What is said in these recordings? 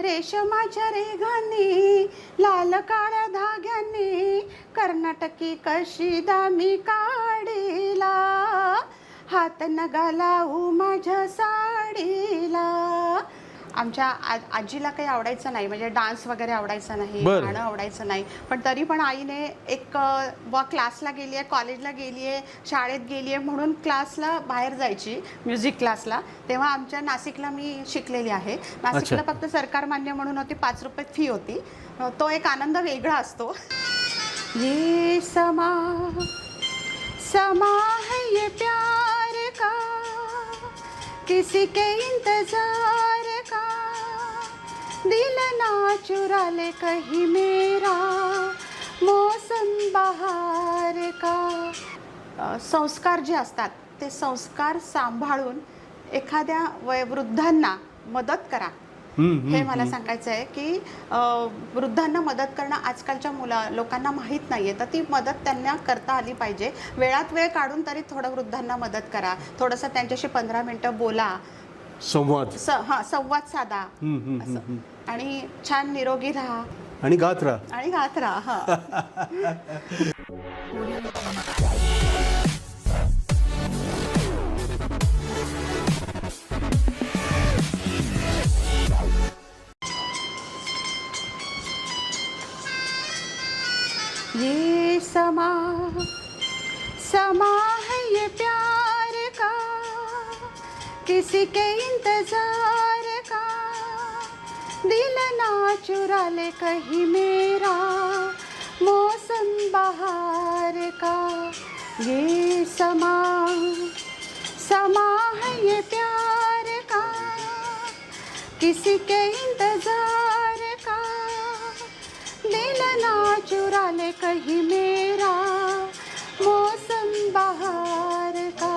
रेशमाच्या रेघांनी लाल काळ्या धाग्यांनी कर्नाटकी कशिदा मी काढीला हात नगा लावू माझ्या साडीला. आमच्या आजीला काही आवडायचं नाही, म्हणजे डान्स वगैरे आवडायचा नाही, गाणं आवडायचं नाही, पण तरी पण आईने एक क्लासला गेली आहे, कॉलेजला गेली आहे, शाळेत गेली आहे म्हणून क्लासला बाहेर जायची, म्युझिक क्लासला. तेव्हा आमच्या नाशिकला मी शिकलेली आहे. नाशिकला फक्त सरकार मान्य म्हणून होती, 5 रुपये फी होती. तो एक आनंद वेगळा असतो. ये समा समा है ये प्यार का किसी के इंतजार का दिल ना चुरा ले कहीं मेरा मौसम बहार का. संस्कार जे असतात ते संस्कार सांभाळून एखाद्या वयोवृद्धांना मदत करा, हे मला सांगायचं आहे. की वृद्धांना मदत करणं आजकालच्या लोकांना माहीत नाही आहे, तर ती मदत त्यांना करता आली पाहिजे. वेळात वेळ काढून तरी थोडं वृद्धांना मदत करा, थोडंसं त्यांच्याशी 15 मिनटं बोला, संवाद साधा आणि छान निरोगी राहा आणि गात राहा. ये समा समा है ये प्यार का किसी के इंतजार का दिल ना चुरा ले कहीं मेरा मौसम बहार का. ये समा समा है ये प्यार का किसी के इंतजार का दिल ना चुरा ले कहीं मेरा मौसम बहार का.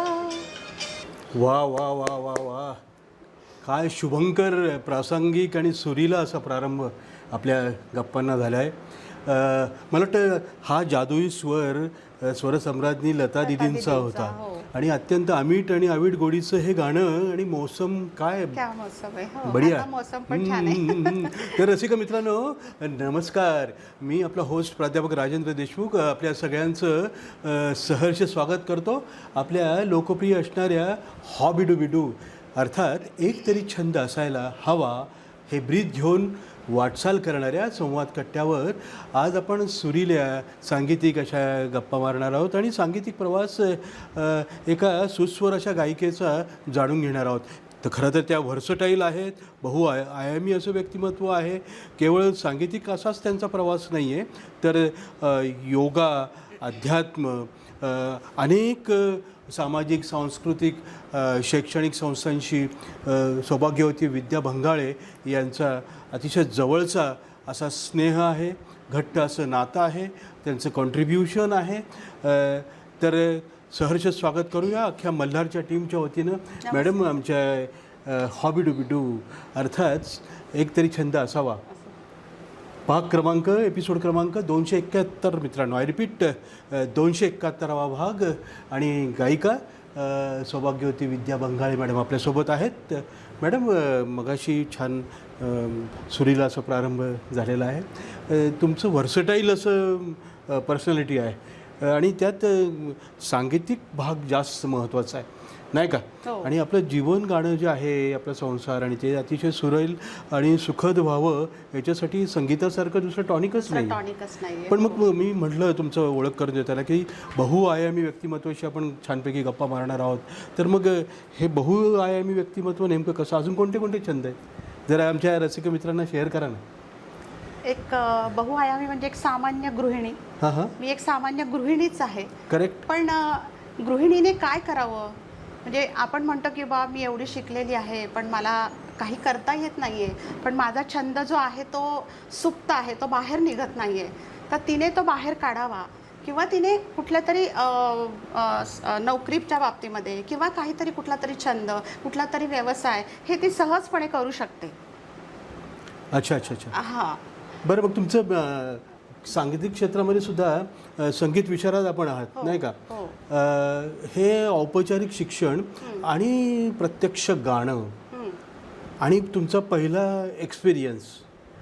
वा वा वा वा वा, काय शुभंकर प्रासंगिक आणि सुरीला असा प्रारंभ आपल्या गप्पांना झाला आहे. मला वाटतं हा जादुई स्वरसम्राज्ञी लता दिदींचा होता आणि अत्यंत अमीट आणि अवीट गोडीचं हे गाणं आणि मौसम काय बढिया. तर रसिक मित्रांनो नमस्कार, मी आपला होस्ट प्राध्यापक राजेंद्र देशमुख आपल्या सगळ्यांचं सहर्ष स्वागत करतो आपल्या लोकप्रिय असणाऱ्या हॉबिडूबिडू अर्थात एक तरी छंद असायला हवा हे ब्रीद घेऊन वाटचाल करणाऱ्या संवाद कट्ट्यावर आज आपण सुरील्या सांगीतिक अशा गप्पा मारणार आहोत आणि सांगीतिक प्रवास एका सुस्वर अशा गायिकेचा जाणून घेणार आहोत. तर खरं तर त्या व्हर्सटाईल आहेत, आयामी असं व्यक्तिमत्व आहे. केवळ सांगीतिक असाच त्यांचा प्रवास नाही आहे, तर योगा, अध्यात्म, अनेक सामाजिक, सांस्कृतिक, शैक्षणिक संस्थांशी सौभाग्यवती विद्या भंगाळे यांचा अतिशय जवळचा असा स्नेह आहे, घट्ट असं नातं आहे, त्यांचं कॉन्ट्रीब्युशन आहे. तर सहर्ष स्वागत करूया अख्ख्या मल्हारच्या टीमच्या वतीनं. मॅडम, आमच्या हॉबिडूबिडू अर्थात एक तरी छंद असावा एपिसोड क्रमांक 271 मित्रांनो. आय रिपीट 271वा भाग आणि गायिका सौभाग्यवती विद्या भंगाळे मॅडम आपल्यासोबत आहेत. मॅडम, मगाशी छान सुरीला असा प्रारंभ झालेला आहे. तुमचं व्हर्सटाईल असं पर्सनॅलिटी आहे आणि त्यात सांगीतिक भाग जास्त महत्त्वाचा आहे, नाही का? आणि आपलं जीवन गाणं जे आहे, आपला संसार आणि ते अतिशय सुरेल आणि सुखद व्हावं याच्यासाठी संगीतासारखं दुसरं टॉनिकच नाही. पण मग मी म्हटलं तुमचं ओळख करून देताना की बहुआयामी व्यक्तिमत्वाशी आपण छानपैकी गप्पा मारणार आहोत. तर मग हे बहुआयामी व्यक्तिमत्व नेमकं कसं, अजून कोणते कोणते छंद आहेत जरा आमच्या रसिक मित्रांना शेअर करा ना. एक बहुआयामी म्हणजे एक सामान्य गृहिणी. मी एक सामान्य गृहिणीच आहे. करेक्ट. पण गृहिणीने काय करावं, म्हणजे आपण म्हणतो की बा मी एवढी शिकलेली आहे पण मला काही करता येत नाही आहे, पण माझा छंद जो आहे तो सुप्त आहे, तो बाहेर निघत नाही आहे. तर तिने तो बाहेर काढावा किंवा तिने कुठल्या तरी नोकरीच्या बाबतीमध्ये किंवा काहीतरी कुठला तरी छंद, कुठला तरी व्यवसाय हे ती सहजपणे करू शकते. अच्छा अच्छा अच्छा. हां, बरं. मग तुमचं सांगीतिक क्षेत्रामध्ये सुद्धा संगीत विशारद आपण आहात, नाही का? हे औपचारिक शिक्षण आणि प्रत्यक्ष गाणं आणि तुमचा पहिला एक्सपिरियन्स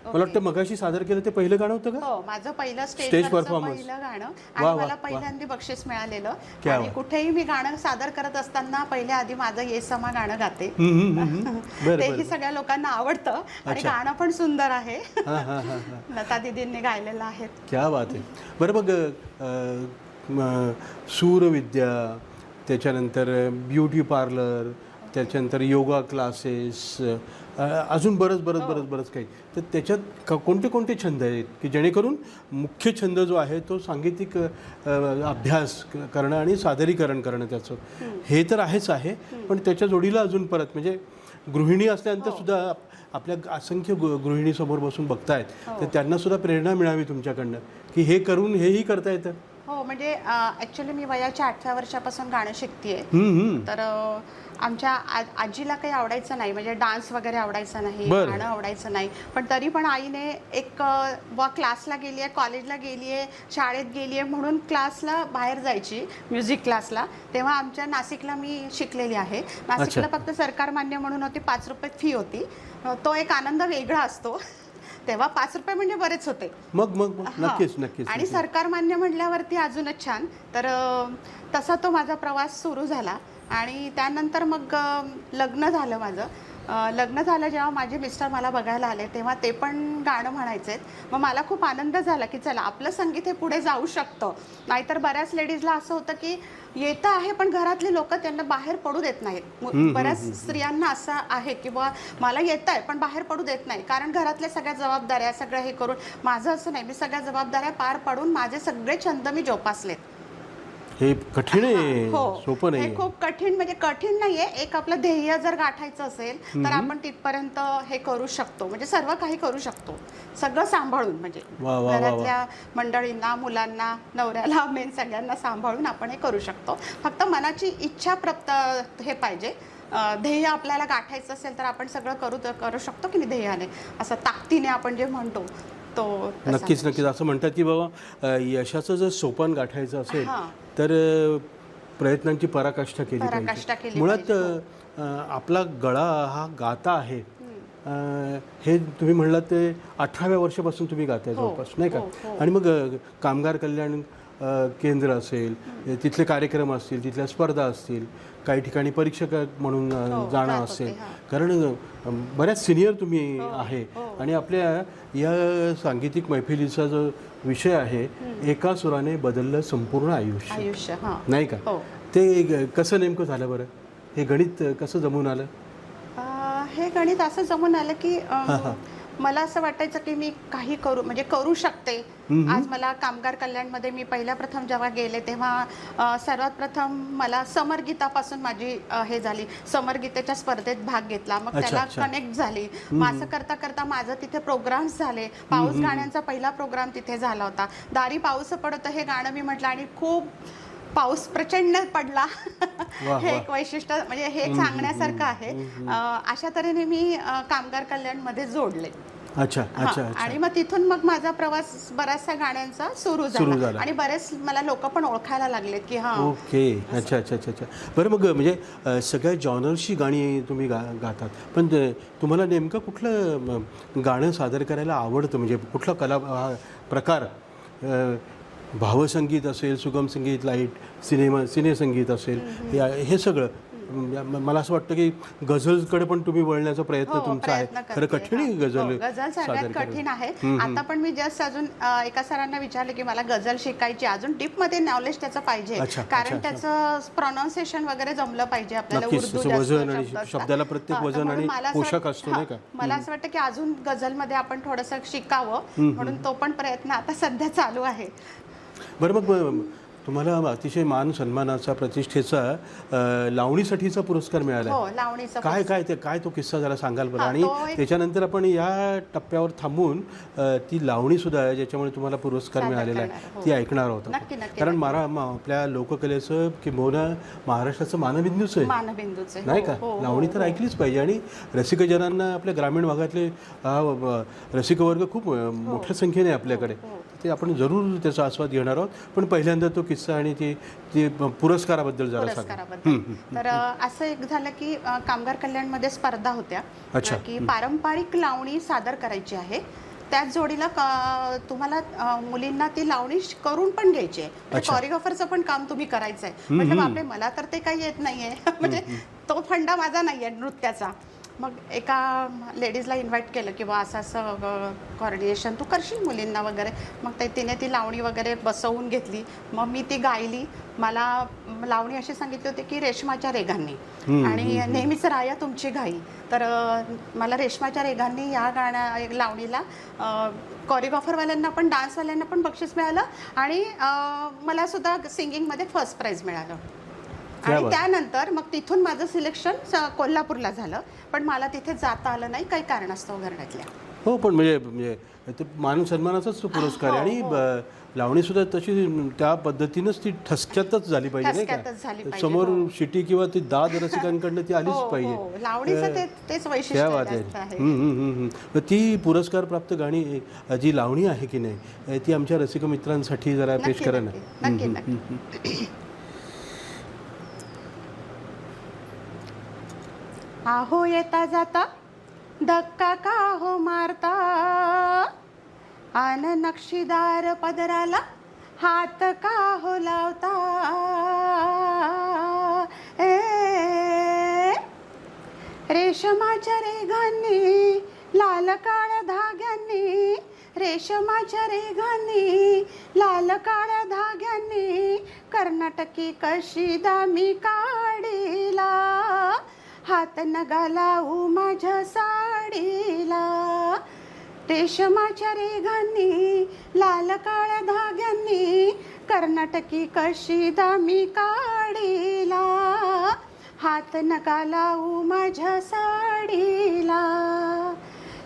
मला वाटतं मगाशी सादर केलं ते पहिलं गाणं होतं का? हो, माझं पहिलं स्टेज स्टेज परफॉर्मन्स. पहिलं गाणं वा, आणि वा, मला वा. पहिल्यांदा बक्षीस मिळालेलं. क्या आणि बात. कुठेही मी गाणं सादर करत असताना पहिल्या आधी माझं ये समा गाणं गाते. बरं तेही बरं. सगळ्या लोकांना आवडतं आणि अच्छा. गाणं पण सुंदर आहे. हां हां हां हां. लता दीदींनी गायलेलं आहे. क्या बात आहे. बरं मग सूरविद्या, त्याच्यानंतर ब्युटी पार्लर, त्याच्यानंतर योगा क्लासेस, अजून बरंच काही. तर त्याच्यात कोणते कोणते छंद आहेत की जेणेकरून मुख्य छंद जो आहे तो सांगीतिक अभ्यास करणं आणि सादरीकरण करणं त्याचं हे तर आहेच आहे, पण त्याच्या जोडीला अजून परत म्हणजे गृहिणी असल्यानंतर सुद्धा आपल्या असंख्य गृहिणीसमोर बसून बघतायत, तर त्यांना सुद्धा प्रेरणा मिळावी तुमच्याकडनं की हे करून हेही करता येतं. हो, म्हणजे ॲक्च्युली मी वयाच्या 8व्या वर्षापासून गाणं शिकतेय. तर आमच्या आजीला काही आवडायचं नाही, म्हणजे डान्स वगैरे आवडायचा नाही, बरं. गाणं आवडायचं नाही. पण तरी पण आईने एक क्लासला गेली आहे, कॉलेजला गेली आहे, शाळेत गेली आहे म्हणून क्लासला बाहेर जायची, म्युझिक क्लासला. तेव्हा आमच्या नाशिकला मी शिकलेली आहे. नाशिकला फक्त सरकार मान्य म्हणून होती, 5 रुपये फी होती. तो एक आनंद वेगळा असतो. तेव्हा 5 रुपये म्हणजे बरेच होते. मग नक्कीच. आणि सरकार मान्य म्हटल्यावरती अजूनच छान. तर तसा तो माझा प्रवास सुरू झाला आणि त्यानंतर मग लग्न झालं माझं. लग्न झालं जेव्हा माझे मिस्टर मला बघायला आले तेव्हा ते पण गाणं म्हणायचे. मग मला खूप आनंद झाला की चला आपलं संगीत हे पुढे जाऊ शकतं. नाहीतर बऱ्याच लेडीजला असं होतं की येतं आहे पण घरातले लोक त्यांना बाहेर पडू देत नाहीत. बऱ्याच स्त्रियांना असं आहे की बुवा मला येतं आहे पण बाहेर पडू देत नाही, कारण घरातल्या सगळ्या जबाबदाऱ्या सगळं हे करून. माझं असं नाही, मी सगळ्या जबाबदाऱ्या पार पाडून माझे सगळे छंद मी जोपासलेत. हे कठीण आहे, सोपं नाही. हे खूप कठीण, म्हणजे कठीण नाहीये. एक आपलं ध्येय जर गाठायचं असेल तर आपण तिथपर्यंत हे करू शकतो, म्हणजे सर्व काही करू शकतो सगळं सांभाळून. म्हणजे घरातल्या मंडळींना, मुलांना, नवऱ्याला, मेन सगळ्यांना सांभाळून आपण हे करू शकतो. फक्त मनाची इच्छा हे पाहिजे. ध्येय आपल्याला गाठायचं असेल तर आपण सगळं करू शकतो की नाही, ध्येयाने असं ताकदीने आपण जे म्हणतो तो. नक्कीच. असं म्हणतात की बाबा यशाचं जर सोपान गाठायचं असेल तर प्रयत्नांची पराकाष्ठा केली पाहिजे. मुळात आपला गळा हा गाता आहे हे तुम्ही म्हणलात ते 18व्या वर्षापासून तुम्ही गाताय जवळपास, नाही का? आणि मग कामगार कल्याण केंद्र असेल, तिथले कार्यक्रम असतील, तिथल्या स्पर्धा असतील, काही ठिकाणी परीक्षक म्हणून जाणं असेल, कारण बऱ्याच सिनियर तुम्ही आहे. आणि आपल्या या सांगीतिक मैफिलीचा जो विषय आहे, एका सुराने बदललं संपूर्ण आयुष्य, नाही का? ते कसं नेमकं झालं बरं? हे गणित कसं जमून आलं? हे गणित असं जमून आलं की मला असं वाटायचं की मी काही करू शकते. आज मला कामगार कल्याणमध्ये मी प्रथम जेव्हा गेले तेव्हा सर्वात प्रथम मला समरगीतापासून माझी हे झाली. समरगीतेच्या स्पर्धेत भाग घेतला, मग त्याला कनेक्ट झाली. मग असं करता करता माझं तिथे प्रोग्राम्स झाले. पाऊस गाण्यांचा पहिला प्रोग्राम तिथे झाला होता. दारी पाऊस पडतं हे गाणं मी म्हटलं आणि खूप पाऊस प्रचंड पडला. हे एक वैशिष्ट्य, म्हणजे हे सांगण्यासारखं आहे. अशा तऱ्हेने मी कामगार कल्याणमध्ये जोडले. अच्छा. आणि मग तिथून मग माझा प्रवास बऱ्याचशा गाण्यांचा सुरू झाला आणि बरेच मला लोक पण ओळखायला लागलेत की ओके. अच्छा. बरं, मग म्हणजे सगळ्या जॉनर्सची गाणी तुम्ही गातात, पण तुम्हाला नेमकं कुठलं गाणं सादर करायला आवडतं? म्हणजे कुठला कला प्रकार? भावसंगीत असेल, सुगम संगीत, लाईट सिनेसंगीत असेल, हे सगळं. मला असं वाटतं की गझलकडे पण तुम्ही वळण्याचा प्रयत्न तुमचा आहे. खरं कठीण आहे गझल सगळ्यात कठीण आहे. आता पण मी जस्ट अजून एका सरांना विचारले की मला गझल शिकायची, अजून डीप मध्ये नॉलेज त्याचं पाहिजे, कारण त्याचं प्रोनाउन्सिएशन वगैरे जमलं पाहिजे आपल्याला. वजन आणि शब्दाला प्रत्येक वजन आणि पोषक असतो, नाही का? मला असं वाटतं की अजून गझलमध्ये आपण थोडंसं शिकावं, म्हणून तो पण प्रयत्न आता सध्या चालू आहे. बरं, मग तुम्हाला अतिशय मान सन्मानाचा, प्रतिष्ठेचा लावणीसाठीचा पुरस्कार मिळाला. लावणीचा काय तो किस्सा जरा सांगाल बरं? आणि त्याच्यानंतर आपण या टप्प्यावर थांबून ती लावणी सुद्धा आहे ज्याच्यामुळे तुम्हाला पुरस्कार मिळालेला आहे ती ऐकणार आहोत. कारण आपल्या लोककलेचं किंबहुना महाराष्ट्राचं मानबिंदूच आहे, नाही का? लावणी तर ऐकलीच पाहिजे. आणि रसिकजनांना, आपल्या ग्रामीण भागातले रसिकवर्ग खूप मोठ्या संख्येने आपल्याकडे, ते आपण जरूर त्याचा आस्वाद घेणार आहोत. पण पहिल्यांदा तो किस्सा आणि ते पुरस्काराबद्दल जरा सांगा. पुरस्काराबद्दल तर असं एक झालं की कामगार कल्याणमध्ये स्पर्धा होत्या की पारंपरिक लावणी सादर करायची आहे. त्याच जोडीला तुम्हाला मुलींना ती लावणी करून पण घ्यायची आहे. कोरिओग्राफरचं पण काम तुम्ही करायचं आहे. म्हटलं बापरे, मला तर ते काही येत नाहीये. म्हणजे तो फंडा माझा नाहीये नृत्याचा. मग एका लेडीजला इन्व्हाइट केलं की बा असं असं कोऑर्डिनेशन तू करशील मुलींना वगैरे. मग तिने ती लावणी वगैरे बसवून घेतली. मग मी ती गायली. मला लावणी अशी सांगितली होती की रेशमाच्या रेघांनी आणि नेहमीच राया तुमची घाई. तर मला रेशमाच्या रेघांनी या लावणीला कोरिओग्राफरवाल्यांना पण डान्सवाल्यांना पण बक्षीस मिळालं आणि मला सुद्धा सिंगिंगमध्ये फर्स्ट प्राईज मिळालं. आणि त्यानंतर मग तिथून माझं सिलेक्शन कोल्हापूरला झालं. पण मला तिथे जाता आलं नाही काही कारणास्तव घरातल्या. हो, पण म्हणजे ते मान सन्मानाचाच पुरस्कार आहे. आणि लावणी सुद्धा तशी त्या पद्धतीनंच ती ठसक्यातच झाली पाहिजे नाही का. समोर शिटी किंवा ती दाद रसिकांकडनं ती आलीच पाहिजे. लावणीचं तेच वैशिष्ट्य आहे. ती पुरस्कार प्राप्त गाणी जी लावणी आहे की नाही ती आमच्या रसिक मित्रांसाठी जरा पेश करा ना. नक्की नक्की. आहो येता जाता धक्का का हो मारता, आन नक्षीदार पदराला हात का हो लावता. रेशमाच्या रेघांनी लाल काळ्या धाग्यांनी, रेशमाच्या रेघांनी लाल काळ्या धाग्यांनी कर्नाटकी कशीदा मी काढीला. हात नगा लावू माझ्या साडीला. रेशमाच्या रेघांनी लाल काळ्या धाग्यांनी कर्नाटकी कशीदा मी काढीला. हात नका लावू माझ्या साडीला.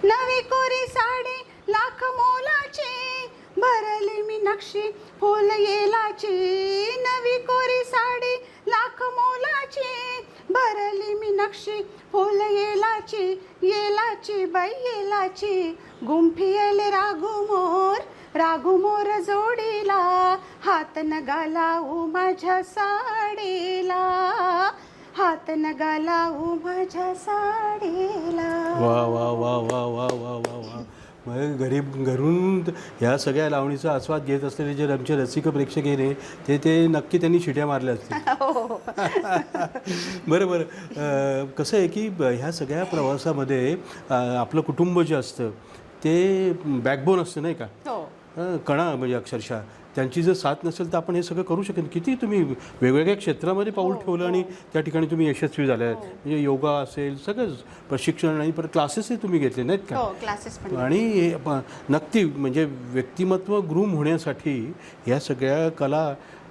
नवी कोरी साडी लाख मोलाची भरली मी नक्षी फुल येलाची. नवी कोरी साडी लाख मोलाची भरली मी नक्षी फुल येलाची. येलाची बाई येलाची गुंफी येले राघू मोर जोडीला. हात नगा लावू माझ्या साडीला. हात नगा लावू माझ्या साडीला. वा वा वा वा वा वा वा वा. मग घरून ह्या सगळ्या लावणीचा आस्वाद घेत असलेले जे आमचे रसिक प्रेक्षक आहे ते नक्की त्यांनी शिट्या मारल्या असतील. बरं. कसं आहे की ह्या सगळ्या प्रवासामध्ये आपलं कुटुंब जे असतं ते बॅकबोन असतं नाही का. कणा म्हणजे अक्षरशः त्यांची जर साथ नसेल तर आपण हे सगळं करू शकेल. किती तुम्ही वेगवेगळ्या क्षेत्रामध्ये पाऊल ठेवलं आणि त्या ठिकाणी तुम्ही यशस्वी झाले. म्हणजे योगा असेल सगळंच प्रशिक्षण आणि परत क्लासेसही तुम्ही घेतले नाहीत का. क्लासेस पण. आणि नक्की म्हणजे व्यक्तिमत्व ग्रूम होण्यासाठी ह्या सगळ्या कला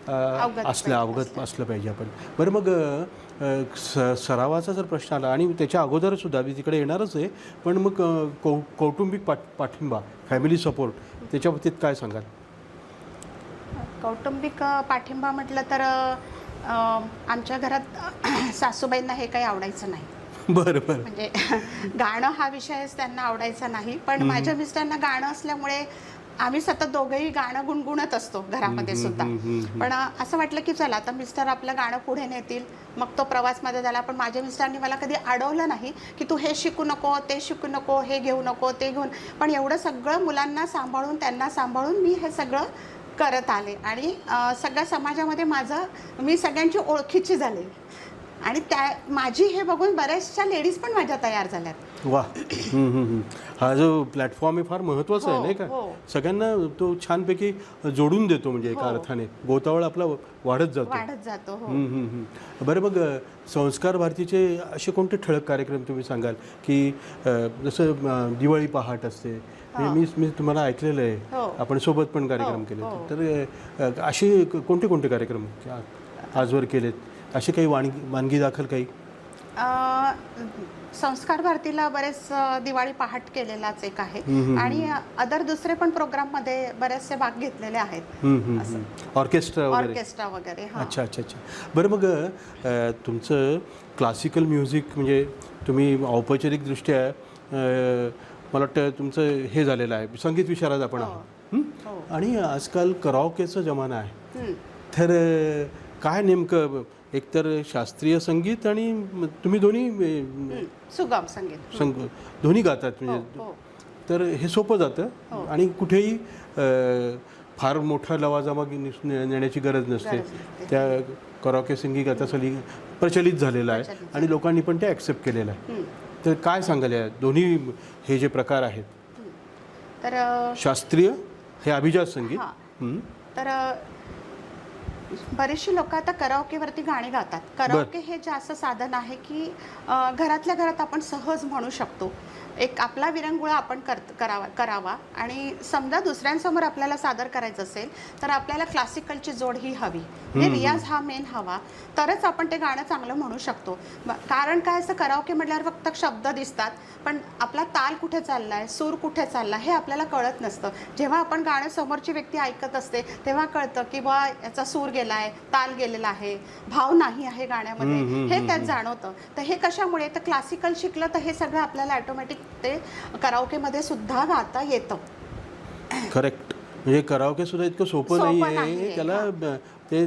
अवगत असलं पाहिजे आपण. बरं मग सरावाचा जर प्रश्न आला आणि त्याच्या अगोदरसुद्धा मी तिकडे येणारच आहे, पण मग कौटुंबिक पाठिंबा फॅमिली सपोर्ट त्याच्या बाबतीत काय सांगाल. कौटुंबिक पाठिंबा म्हटलं तर आमच्या घरात सासूबाईंना हे काही आवडायचं नाही. बरं. म्हणजे गाणं हा विषयच त्यांना आवडायचा नाही. पण माझ्या मिस्टरांना गाणं असल्यामुळे आम्ही सतत दोघंही गाणं गुणगुणत असतो घरामध्ये सुद्धा. पण असं वाटलं की चला आता मिस्टर आपलं गाणं पुढे नेतील. मग तो प्रवास मध्ये झाला. पण माझ्या मिस्टरांनी मला कधी अडवलं नाही की तू हे शिकू नको ते शिकू नको हे घेऊ नको ते घेऊन. पण एवढं सगळं मुलांना सांभाळून त्यांना सांभाळून मी हे सगळं करत आले आणि सगळ्या समाजामध्ये मी सगळ्यांची ओळखीची झाले. आणि माझी हे बघून बऱ्याचशा लेडीज पण माझ्या तयार झाल्यात. वा. हा जो प्लॅटफॉर्म आहे फार महत्त्वाचा आहे नाही का. सगळ्यांना तो छानपैकी जोडून देतो म्हणजे एका अर्थाने गोतावळ आपला वाढत जातो. बरं मग संस्कार भारतीचे असे कोणते ठळक कार्यक्रम तुम्ही सांगाल की जसं दिवाळी पहाट असते. मी तुम्हाला ऐकलेलं आहे आपण सोबत पण कार्यक्रम केले. तर असे कोणते कार्यक्रम आजवर केलेत असे काही वानगी दाखल काही. संस्कार भारतीला बरेच दिवाळी पहाट केलेलाच एक आहे आणि अदर दुसरे पण प्रोग्राम मध्ये बरेचसे भाग घेतलेले आहेत. ऑर्केस्ट्रा वगैरे. अच्छा. बरं मग तुमचं क्लासिकल म्युझिक म्हणजे तुम्ही औपचारिकदृष्ट्या मला वाटतं तुमचं हे झालेलं आहे संगीत विशारद आपण आहोत. आणि आजकाल कराओकेचा जमाना आहे. तर काय नेमकं एकतर शास्त्रीय संगीत आणि तुम्ही दोन्ही सुगम संगीत. दोन्ही गातात म्हणजे हो. तर हे सोपं जातं आणि कुठेही फार मोठा लवाजमा नेण्याची गरज नसते. त्या कराओके सिंगिंग आता प्रचलित झालेलं आहे आणि लोकांनी पण ते ॲक्सेप्ट केलेलं आहे. तर काय सांगाल या दोन्ही हे जे प्रकार आहेत, तर शास्त्रीय हे अभिजात संगीत, तर बरेचशी लोक आता कराओकेवरती गाणी गातात. कराओके हे जे असं साधन आहे की घरातल्या घरात आपण सहज म्हणू शकतो. एक आपला विरंगुळा आपण करावा आणि समजा दुसऱ्यांसमोर आपल्याला सादर करायचं असेल तर आपल्याला क्लासिकलची जोड ही हवी, म्हणजे रियाज हा मेन हवा, तरच आपण ते गाणं चांगलं म्हणू शकतो. कारण काय असं कराओके म्हटल्यावर फक्त शब्द दिसतात पण आपला ताल कुठे चाललाय, सूर कुठे चालला हे आपल्याला कळत नसतं. जेव्हा आपण गाणं समोरची व्यक्ती ऐकत असते तेव्हा कळतं की बा याचा सूर गेलाय, ताल गेलेला आहे, भाव नाही आहे गाण्यामध्ये, हे त्यात जाणवतं. तर हे कशामुळे, तर क्लासिकल शिकलं तर हे सगळं आपल्याला ऑटोमॅटिक ते कराओकेमध्ये सुद्धा गाता येतं. करेक्ट. म्हणजे कराओके सुद्धा इतकं सोपं नाही आहे, त्याला ते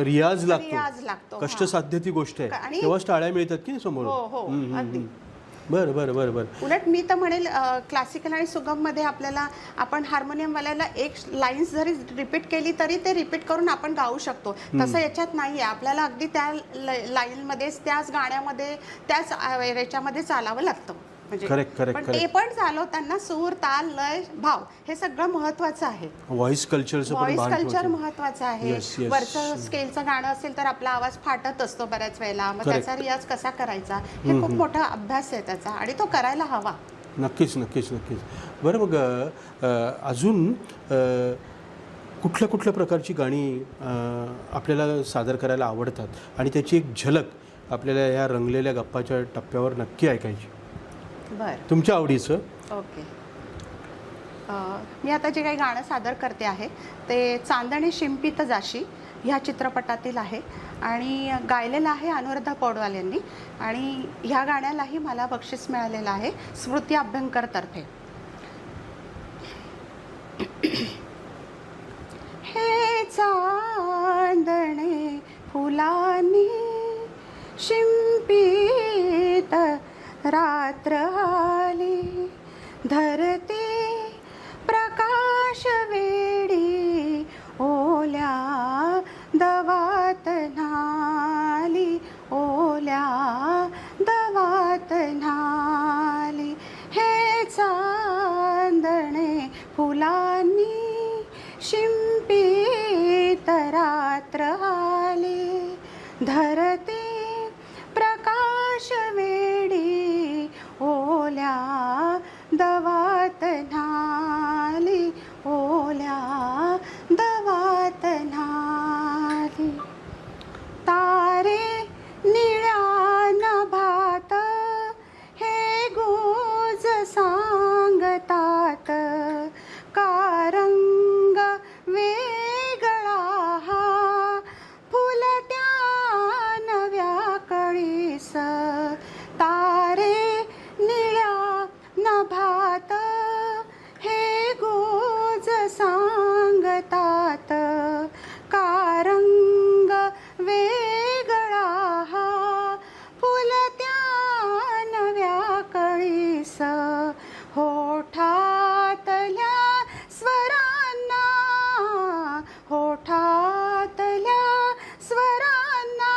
रियाज लागतो, कष्टसाध्य ती गोष्ट आहे, तेव्हाच टाळ्या मिळतात की समोर. हो अगदी. बरं बरं बरं बरं. उलट मी तर म्हणेल क्लासिकल आणि सुगममध्ये आपल्याला आपण हार्मोनियमवाल्याला एक लाईन्स जरी रिपीट केली तरी ते रिपीट करून आपण गाऊ शकतो. तसं याच्यात नाही आहे. आपल्याला अगदी त्या लाईनमध्येच, त्याच गाण्यामध्ये, त्याच याच्यामध्ये चालावं लागतं. पण ते पण चालवताना सूर, ताल, लय, भाव हे सगळं महत्वाचं आहे. व्हॉइस कल्चर महत्वाचं आहे. वरचं स्केलचं गाणं असेल तर आपला आवाज फाटत असतो बऱ्याच वेळेला, मग त्याचा रियाज कसा करायचा हे खूप मोठा अभ्यास आहे त्याचा आणि तो करायला हवा. नक्कीच. बरं, मग अजून कुठल्या प्रकारची गाणी आपल्याला सादर करायला आवडतात आणि त्याची एक झलक आपल्याला या रंगलेल्या गप्पाच्या टप्प्यावर नक्की ऐकायची, तुमच्या आवडीचं? ओके. मी आता जे काही गाणं सादर करते आहे ते चांदणे शिंपित जाशी ह्या चित्रपटातील आहे आणि गायलेलं आहे अनुराधा पौडवाल यांनी आणि ह्या गाण्यालाही मला बक्षीस मिळालेलं आहे स्मृती अभ्यंकर तर्फे. हे चांदणे फुलांनी शिंपित रात्र आली, धरती प्रकाश वेडी ओल्या दवात न्हाली, ओल्या दवात न्हाली. हे चांदणे फुलांनी शिंपित रात्र आली, धरती प्रकाश वेडी ओल्या दवात न्हाली, ओल्या दवात न्हाली. तारे निळ्या नभात हे गुज सांगतात, कारंग वेगळा हा फुलत्या नव्या कळीस. तारे निळ्या नभात हे गुज सांगतात, कारंग वेगळा हा फुलत्या नव्या कळीस. होठातल्या स्वरांना, होठातल्या स्वरांना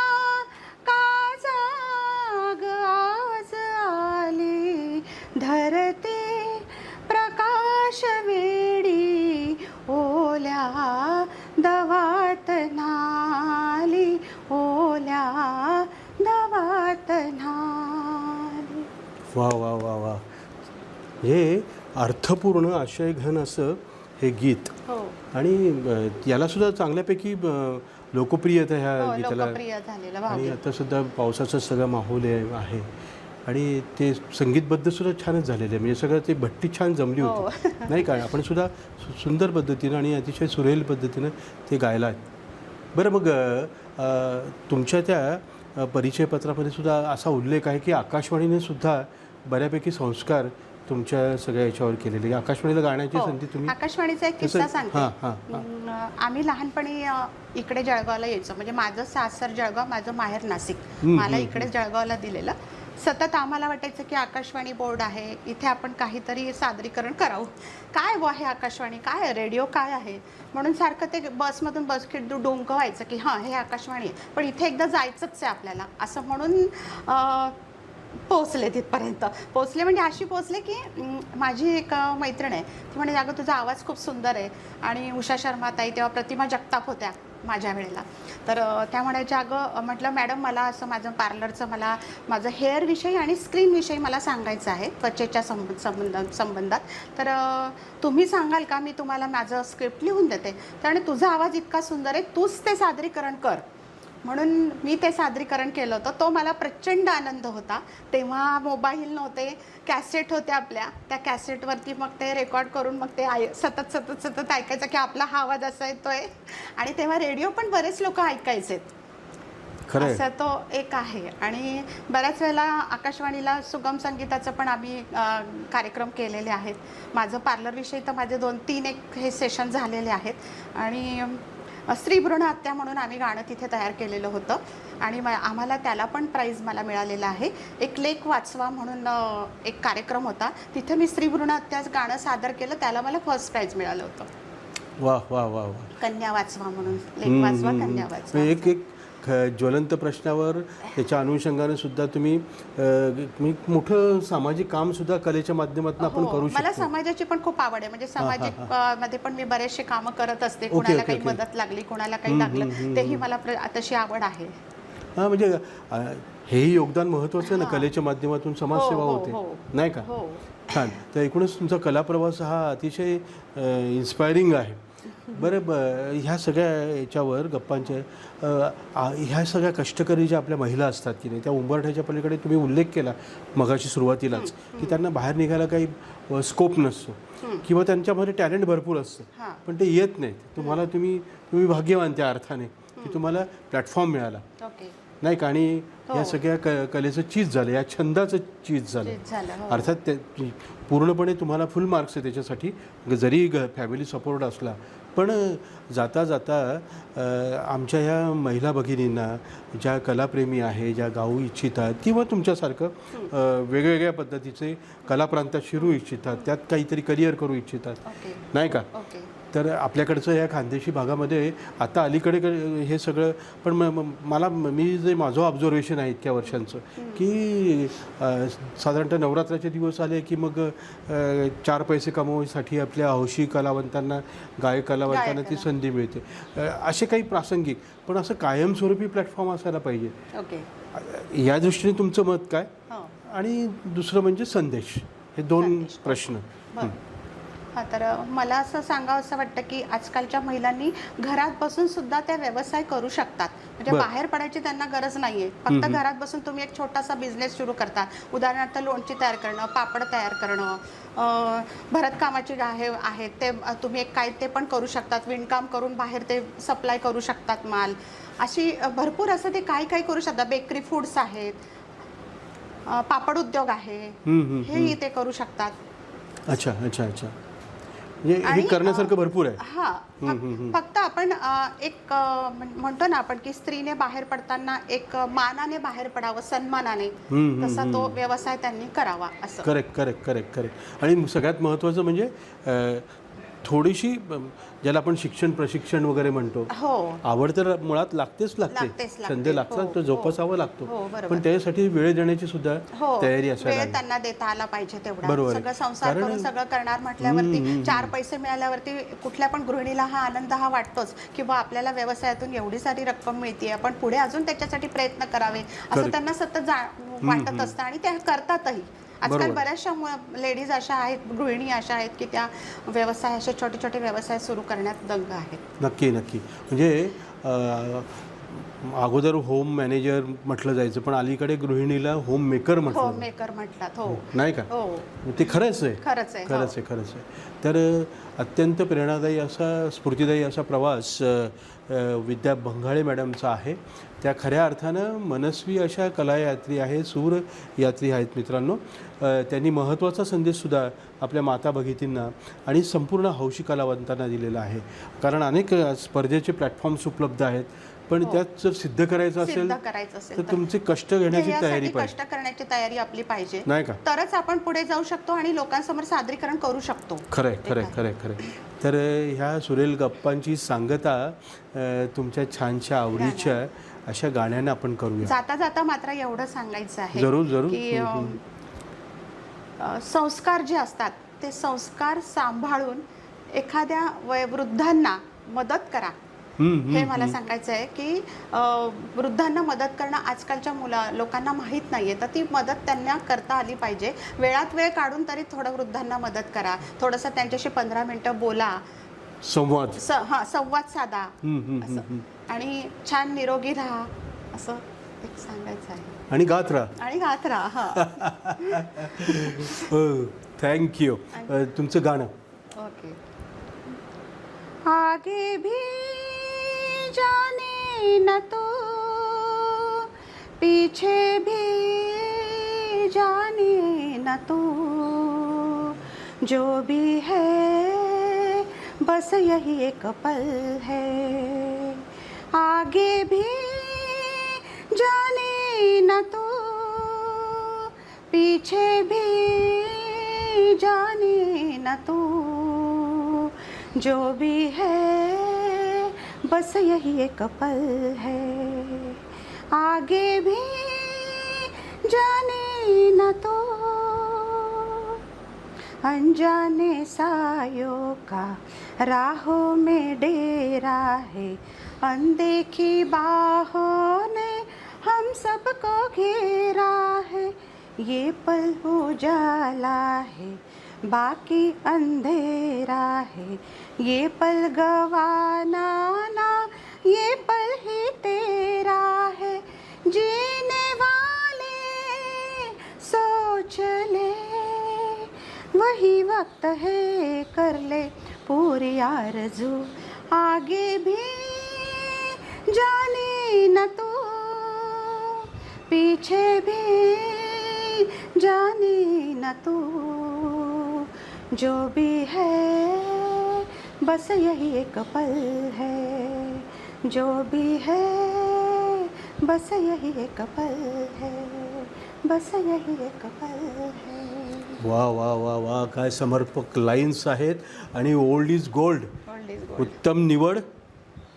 का जाग आज आली, धरती प्रकाश वेडी ओल्या दवात न्हाली, ओल्या दवात न्हाली. वा वा वा वा. हे अर्थपूर्ण आशयघन असं हे गीत आणि याला सुद्धा चांगल्यापैकी लोकप्रियता ह्या गीताला. आणि आता सुद्धा पावसाचा सगळा माहोल आहे आणि ते संगीतबद्ध सुद्धा छानच झालेलं आहे. म्हणजे सगळं ते भट्टी छान जमली होती नाही का. आपण सुद्धा सुंदर पद्धतीनं आणि अतिशय सुरेल पद्धतीनं ते गायला आहे. बरं, मग तुमच्या त्या परिचयपत्रामध्ये सुद्धा असा उल्लेख आहे की आकाशवाणीने सुद्धा बऱ्यापैकी संस्कार तुमच्या सगळ्या याच्यावर केलेली आकाशवाणीला गाण्याची संधी तुम्ही आकाशवाणीचा एक किस्सा सांगते. हां हां आम्ही लहानपणी इकडे जळगावला यायचो. म्हणजे माझं सासर जळगाव, माझं माहेर नाशिक. मला इकडे जळगावला दिलेलं. सतत आम्हाला वाटायचं की आकाशवाणी बोर्ड आहे, इथे आपण काहीतरी सादरीकरण करावं. काय बुवा हे आकाशवाणी, काय रेडिओ काय आहे, म्हणून सारखं ते बसमधून बसखीट डोंक व्हायचं की हां हे आकाशवाणी आहे, पण इथे एकदा जायचंच आहे आपल्याला, असं म्हणून पोचले. तिथपर्यंत पोचले म्हणजे अशी पोचले की माझी एक मैत्रीण आहे, ती म्हणे अगं तुझा आवाज खूप सुंदर आहे. आणि उषा शर्मा ताई, तेव्हा प्रतिमा जगताप होत्या माझ्या वेळेला, तर त्या म्हणायच्या अगं, म्हटलं मॅडम मला असं माझं पार्लरचं, मला माझं हेअरविषयी आणि स्क्रीनविषयी मला सांगायचं आहे, त्वचेच्या संबंधात, तर तुम्ही सांगाल का, मी तुम्हाला माझं स्क्रिप्ट लिहून देते. त्यामुळे तुझा आवाज इतका सुंदर आहे, तूच ते सादरीकरण कर. म्हणून मी ते सादरीकरण केलं होतं. तो मला प्रचंड आनंद होता. तेव्हा मोबाईल नव्हते, कॅसेट होत्या आपल्या, त्या कॅसेटवरती मग ते रेकॉर्ड करून मग ते सतत सतत सतत ऐकायचं की आपला हा आवाज असा येतोय. आणि तेव्हा रेडिओ पण बरेच लोक ऐकायचेत, असं तो एक आहे. आणि बऱ्याच वेळेला आकाशवाणीला सुगम संगीताचं पण आम्ही कार्यक्रम केलेले आहेत. माझं पार्लरविषयी तर माझे 2-3 हे सेशन झालेले आहेत. आणि स्त्री भ्रूण हत्या म्हणून आम्ही गाणं तिथे तयार केलेलं होतं आणि आम्हाला त्याला पण प्राईज मला मिळालेला आहे. एक लेख वाचवा म्हणून एक कार्यक्रम होता, तिथे मी स्त्री भ्रूण हत्याचं गाणं सादर केलं, त्याला मला फर्स्ट प्राईज मिळालं होतं. वा वा वा वा. कन्या वाचवा म्हणून, लेख वाचवा कन्या वाचवा. एक ज्वलंत प्रश्नावर त्याच्या अनुषंगाने सुद्धा तुम्ही मोठं सामाजिक काम सुद्धा कलेच्या माध्यमातून आपण करू शकतो. मला समाजाची पण खूप आवड आहे. म्हणजे सामाजिक मध्ये पण मी बरेचसे कामं करत असते. कोणाला काही मदत लागली, कोणाला काही लागलं, तेही मला तशी आवड आहे. हां, म्हणजे हेही योगदान महत्त्वाचं आहे ना, कलेच्या माध्यमातून समाजसेवा होते, नाही का? छान. तर एकूणच तुमचा कलाप्रवास हा अतिशय इन्स्पायरिंग आहे. बरं, ह्या सगळ्या याच्यावर गप्पांच्या ह्या सगळ्या कष्टकरी ज्या आपल्या महिला असतात की नाही, त्या उंबरठ्याच्या पलीकडे तुम्ही उल्लेख केला मगाशी सुरुवातीलाच की त्यांना बाहेर निघायला काही स्कोप नसतो किंवा त्यांच्यामध्ये टॅलेंट भरपूर असतं, पण ते येत नाहीत. तुम्ही भाग्यवान त्या अर्थाने की तुम्हाला प्लॅटफॉर्म मिळाला, नाही का? आणि या सगळ्या कलेचं चीज झालं, या छंदाचं चीज झालं. अर्थात ते पूर्णपणे तुम्हाला फुल मार्क्स आहे त्याच्यासाठी, जरी फॅमिली सपोर्ट असला. पण जाता जाता आमच्या ह्या महिला भगिनींना, ज्या कलाप्रेमी आहे, ज्या गाऊ इच्छितात किंवा तुमच्यासारखं वेगवेगळ्या पद्धतीचे कलाप्रांतात शिरू इच्छितात, त्यात काहीतरी करिअर करू इच्छितात, नाही का? तर आपल्याकडचं या खानदेशी भागामध्ये आता अलीकडे हे सगळं, पण मी जे माझं ऑब्झर्वेशन आहे इतक्या वर्षांचं की साधारणतः नवरात्राचे दिवस आले की मग 4 पैसे कमवण्यासाठी आपल्या हौशी कलावंतांना, गायक कलावंतांना ती संधी मिळते. असे काही प्रासंगिक, पण असं कायमस्वरूपी प्लॅटफॉर्म असायला पाहिजे. या दृष्टीने तुमचं मत काय? आणि दुसरं म्हणजे संदेश. हे 2 प्रश्न. तर मला असं सांगावं असं वाटतं की आजकालच्या महिलांनी घरात बसून सुद्धा त्या व्यवसाय करू शकतात. म्हणजे बाहेर पडायची त्यांना गरज नाहीये. फक्त घरात बसून तुम्ही एक छोटासा बिझनेस सुरू करता. उदाहरणार्थ लोणची तयार करणं, पापड तयार करणं, भरतकामाची आहेत ते तुम्ही एक काय ते पण करू शकतात. विणकाम करून बाहेर ते सप्लाय करू शकतात माल. अशी भरपूर असं ते काय करू शकतात. बेकरी फूड्स आहेत, पापड उद्योग आहे, हेही ते करू शकतात. अच्छा अच्छा अच्छा. हे करण्यासारखं भरपूर आहे. हां, फक्त आपण एक म्हणतो ना आपण की स्त्रीने बाहेर पडताना एक मानाने बाहेर पडावं, सन्मानाने, तसा तो व्यवसाय त्यांनी करावा असं. करेक्ट. आणि सगळ्यात महत्त्वाचं म्हणजे थोडीशी, ज्याला आपण प्रशिक्षण वगैरे म्हणतो, आवड तर मुळात लागते, छंद लागतात, तो जोपासावा लागतो, पण त्यासाठी वेळ देण्याची सुद्धा तयारी असायला, वेळ त्यांना देता आला पाहिजे तेवढा. सगळं संसार करून सगळं करणार म्हटल्यावरती 4 पैसे मिळाल्यावरती कुठल्या पण गृहिणीला हा आनंद हा वाटतोच की बा आपल्याला व्यवसायातून एवढी सारी रक्कम मिळते, आपण पुढे अजून त्याच्यासाठी प्रयत्न करावे असं त्यांना सतत वाटत असतं आणि त्या करतातही. आजकाल बऱ्याचशा लेडीज अशा आहेत, गृहिणी अशा आहेत की त्या व्यवसाय, असे छोटे छोटे व्यवसाय सुरू करण्यात दंग आहेत. नक्की. म्हणजे अगोदर होम मॅनेजर म्हटलं जायचं, पण अलीकडे गृहिणीला होम मेकर म्हटलं होम मेकर म्हटलात. हो नाही का? हो ते खरंच आहे. खरंच आहे. खरंच आहे, खरंच आहे. तर अत्यंत प्रेरणादायी असा, स्फूर्तिदायी असा प्रवास विद्या भंगाळे मॅडमचा आहे. त्या खऱ्या अर्थानं मनस्वी अशा कलायात्री आहे, सूर यात्री आहेत मित्रांनो. त्यांनी महत्त्वाचा संदेशसुद्धा आपल्या माता भगिनींना आणि संपूर्ण हौशी कलावंतांना दिलेला आहे. कारण अनेक स्पर्धेचे प्लॅटफॉर्म्स उपलब्ध आहेत, पण त्यात जर सिद्ध करायचं असेल तर तुमचे कष्ट घेण्याची तयारी पाहिजे. कष्ट करण्याची तयारी आपली पाहिजे, नाही का? तरच आपण पुढे जाऊ शकतो आणि लोकांसमोर सादरीकरण करू शकतो. खरंय खरंय खरंय खरंय. तर ह्या सुरेल गप्पांची सांगता तुमच्या छानशा आवडीच्या अशा गाण्यानं आपण करूया. जाता जाता मात्र एवढं सांगायचं आहे जरूर जरूर की संस्कार जे असतात ते संस्कार सांभाळून एखाद्या वयोवृद्धांना मदत करा. हे मला सांगायचं आहे की वृद्धांना मदत करणं आजकालच्या लोकांना माहीत नाहीये, तर ती मदत त्यांना करता आली पाहिजे. वेळात वेळ काढून तरी थोडं वृद्धांना मदत करा, थोडंसं त्यांच्याशी 15 मिनिटं बोला, संवाद संवाद साधा आणि छान निरोगी राहा असं एक सांगायचं आहे. आणि गात राहा. थँक्यू. तुमचं गाणं. ओके. आगे भी जाने न तो, पीछे भी जाने न तो, जो भी है बस यही एक पल है. आगे भी जाने न तो, पीछे भी जाने न तो, जो भी है बस यही एक पल है. आगे भी जाने न तो, अनजाने सायों का राहों में डेरा है, अनदेखी बाहों ने हम सबको घेरा है. ये पल उजाला है, बाकी अंधेरा है, ये पल गवाना ना, ये पल ही तेरा है. जीने वाले सोच ले, वही वक्त है कर ले पूरी आरज़ू. आगे भी जाने न तो, पीछे भी जाने न तो, जो भी है बस यही एक पल है. जो भी है बस यही एक पल है, बस यही एक पल है. वा वा वा वा, काय समर्पक लाईन्स आहेत. आणि ओल्ड इज गोल्ड, उत्तम निवड,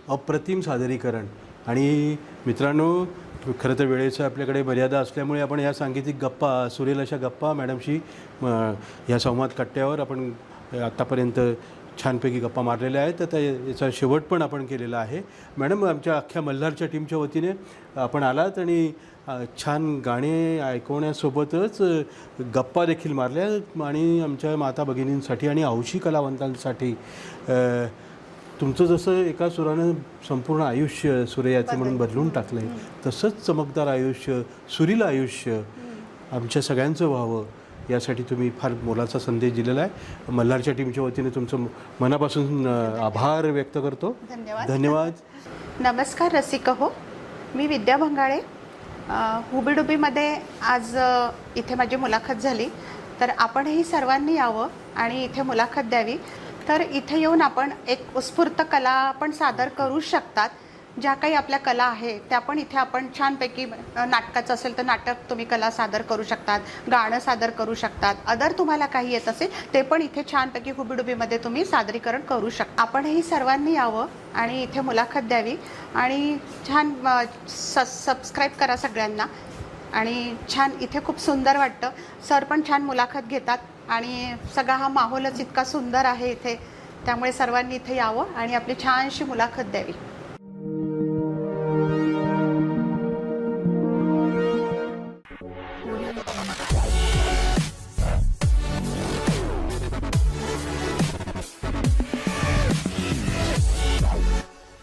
अप्रतिम सादरीकरण. आणि मित्रांनो, खरं तर वेळेचं आपल्याकडे मर्यादा असल्यामुळे आपण या सांगीतिक गप्पा, सुरेल अशा गप्पा मॅडमशी ह्या संवाद कट्ट्यावर आपण आत्तापर्यंत छानपैकी गप्पा मारलेल्या आहेत. तर याचा शेवट पण आपण केलेला आहे. मॅडम, आमच्या अख्ख्या मल्हारच्या टीमच्या वतीने आपण आलात आणि छान गाणे ऐकवण्यासोबतच गप्पा देखील मारल्या आणि आमच्या माता भगिनींसाठी आणि हौशी कलावंतांसाठी तुमचं जसं एका सुरानं संपूर्ण आयुष्य सूर्ययात्री म्हणून बदलून टाकलं आहे, तसंच चमकदार आयुष्य, सुरील आयुष्य आमच्या सगळ्यांचं व्हावं यासाठी तुम्ही फार मोलाचा संदेश दिलेला आहे. मल्हारच्या टीमच्या वतीने तुमचं मनापासून आभार व्यक्त करतो. धन्यवाद. नमस्कार रसिक हो, मी विद्या भंगाळे. हुबीडुबीमध्ये आज इथे माझी मुलाखत झाली, तर आपणही सर्वांनी यावं आणि इथे मुलाखत द्यावी. तर इथे येऊन आपण एक उत्स्फूर्त कला आपण सादर करू शकतात. ज्या काही आपल्या कला आहे त्या पण इथे आपण छानपैकी, नाटकाचं असेल तर नाटक तुम्ही कला सादर करू शकतात, गाणं सादर करू शकतात, अदर तुम्हाला काही येत असेल ते पण इथे छानपैकी हुबीडुबीमध्ये तुम्ही सादरीकरण करू शकता. आपणही सर्वांनी यावं आणि इथे मुलाखत द्यावी आणि छान सबस्क्राईब करा सगळ्यांना. आणि छान इथे खूप सुंदर वाटतं. सर पण छान मुलाखत घेतात आणि सगळा हा माहोलच इतका सुंदर आहे इथे, त्यामुळे सर्वांनी इथे यावं आणि आपली छानशी मुलाखत द्यावी.